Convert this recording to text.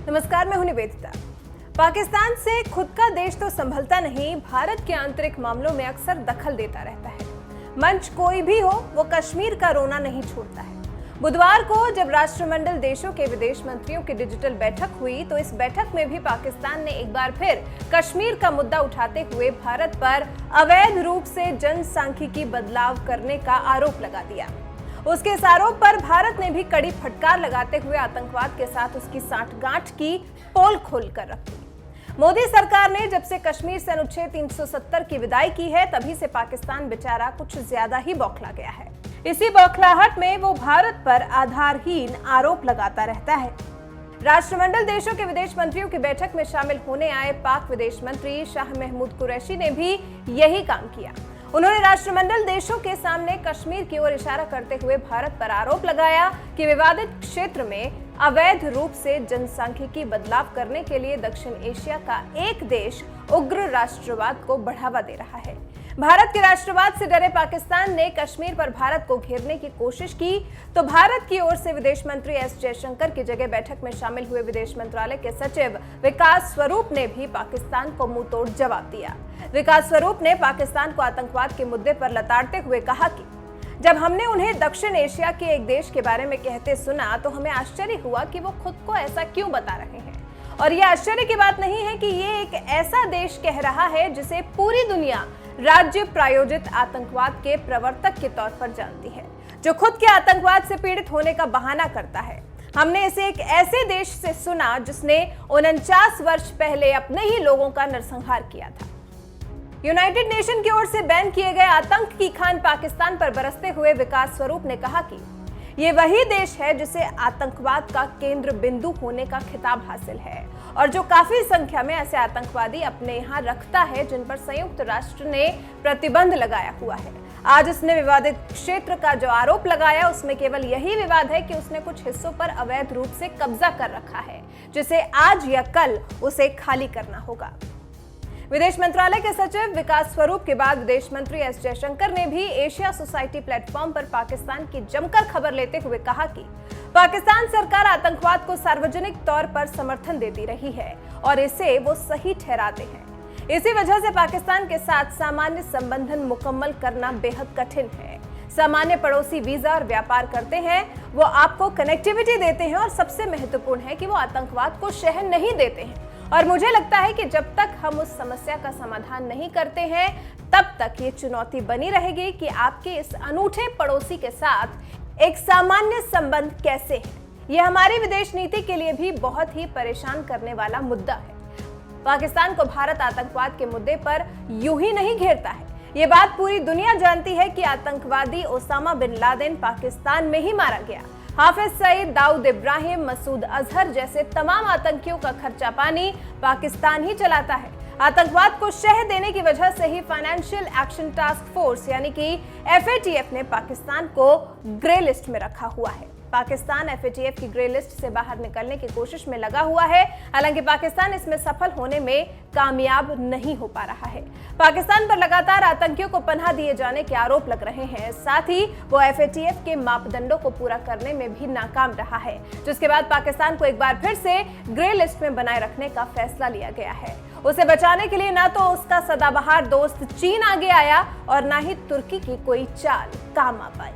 नमस्कार, मैं हूं निवेदिता। पाकिस्तान से खुद का देश तो संभलता नहीं, भारत के आंतरिक मामलों में अक्सर दखल देता रहता है। मंच कोई भी हो, वो कश्मीर का रोना नहीं छोड़ता है। बुधवार को जब राष्ट्रमंडल देशों के विदेश मंत्रियों की डिजिटल बैठक हुई, तो इस बैठक में भी पाकिस्तान ने एक बार फिर कश्मीर का मुद्दा उठाते हुए भारत पर अवैध रूप से जनसांख्यिकी बदलाव करने का आरोप लगा दिया। उसके इस आरोप पर भारत ने भी कड़ी फटकार लगाते हुए आतंकवाद के साथ उसकी सांठगांठ की पोल खोलकर रख दी। मोदी सरकार ने जब से कश्मीर से अनुच्छेद 370 की विदाई की है, तभी से पाकिस्तान बेचारा कुछ ज्यादा ही बौखला गया है। इसी बौखलाहट में वो भारत पर आधारहीन आरोप लगाता रहता है। राष्ट्रमंडल देशों के विदेश मंत्रियों की बैठक में शामिल होने आए पाक विदेश मंत्री शाह महमूद कुरैशी ने भी यही काम किया। उन्होंने राष्ट्रमंडल देशों के सामने कश्मीर की ओर इशारा करते हुए भारत पर आरोप लगाया कि विवादित क्षेत्र में अवैध रूप से जनसांख्यिकी बदलाव करने के लिए दक्षिण एशिया का एक देश उग्र राष्ट्रवाद को बढ़ावा दे रहा है। भारत के राष्ट्रवाद से डरे पाकिस्तान ने कश्मीर पर भारत को घेरने की कोशिश की, तो भारत की ओर से विदेश मंत्री एस जयशंकर की जगह बैठक में शामिल हुए विदेश मंत्रालय के सचिव विकास स्वरूप ने भी पाकिस्तान को मुंहतोड़ जवाब दिया। विकास स्वरूप ने पाकिस्तान को आतंकवाद के मुद्दे पर लताड़ते हुए कहा कि जब हमने उन्हें दक्षिण एशिया के एक देश के बारे में कहते सुना, तो हमें आश्चर्य हुआ कि वो खुद को ऐसा क्यों बता रहे हैं। और यह आश्चर्य की बात नहीं है कि ये एक ऐसा देश कह रहा है जिसे पूरी दुनिया राज्य प्रायोजित आतंकवाद के प्रवर्तक के तौर पर जानती है, जो खुद के आतंकवाद से पीड़ित होने का बहाना करता है। हमने इसे एक ऐसे देश से सुना जिसने 49 वर्ष पहले अपने ही लोगों का नरसंहार किया था। यूनाइटेड नेशन की ओर से बैन किए गए आतंक की खान पाकिस्तान पर बरसते हुए विकास स्वरूप ने कहा कि ये वही देश है जिसे आतंकवाद का केंद्र बिंदु होने का खिताब हासिल है और जो काफी संख्या में ऐसे आतंकवादी अपने यहाँ रखता है जिन पर संयुक्त राष्ट्र ने प्रतिबंध लगाया हुआ है। आज उसने विवादित क्षेत्र का जो आरोप लगाया, उसमें केवल यही विवाद है कि उसने कुछ हिस्सों पर अवैध रूप से कब्जा कर रखा है, जिसे आज या कल उसे खाली करना होगा। विदेश मंत्रालय के सचिव विकास स्वरूप के बाद विदेश मंत्री एस जयशंकर ने भी एशिया सोसाइटी प्लेटफॉर्म पर पाकिस्तान की जमकर खबर लेते हुए कहा कि पाकिस्तान सरकार आतंकवाद को सार्वजनिक तौर पर समर्थन देती रही है और इसे वो सही ठहराते हैं। इसी वजह से पाकिस्तान के साथ सामान्य संबंधन मुकम्मल करना बेहद कठिन है। सामान्य पड़ोसी वीजा और व्यापार करते हैं, वो आपको कनेक्टिविटी देते हैं और सबसे महत्वपूर्ण है कि वो आतंकवाद को शहन नहीं देते हैं। और मुझे लगता है कि जब तक हम उस समस्या का समाधान नहीं करते हैं, तब तक ये चुनौती बनी रहेगी कि आपके इस अनूठे पड़ोसी के साथ एक सामान्य संबंध कैसे है। यह हमारी विदेश नीति के लिए भी बहुत ही परेशान करने वाला मुद्दा है। पाकिस्तान को भारत आतंकवाद के मुद्दे पर यूं ही नहीं घेरता है। ये बात पूरी दुनिया जानती है कि आतंकवादी ओसामा बिन लादेन पाकिस्तान में ही मारा गया। हाफिज सईद, दाऊद इब्राहिम, मसूद अजहर जैसे तमाम आतंकियों का खर्चा पानी पाकिस्तान ही चलाता है। आतंकवाद को शह देने की वजह से ही फाइनेंशियल एक्शन टास्क फोर्स यानी कि FATF ने पाकिस्तान को ग्रे लिस्ट में रखा हुआ है। पाकिस्तान FATF की ग्रे लिस्ट से बाहर निकलने की कोशिश में लगा हुआ है, हालांकि पाकिस्तान इसमें सफल होने में कामयाब नहीं हो पा रहा है। पाकिस्तान पर लगातार आतंकियों को पनाह दिए जाने के आरोप लग रहे हैं। साथ ही वो FATF के मापदंडों को पूरा करने में भी नाकाम रहा है, जिसके बाद पाकिस्तान को एक बार फिर से ग्रे लिस्ट में बनाए रखने का फैसला लिया गया है। उसे बचाने के लिए ना तो उसका सदाबहार दोस्त चीन आगे आया और ना ही तुर्की की कोई चाल काम आ पाई।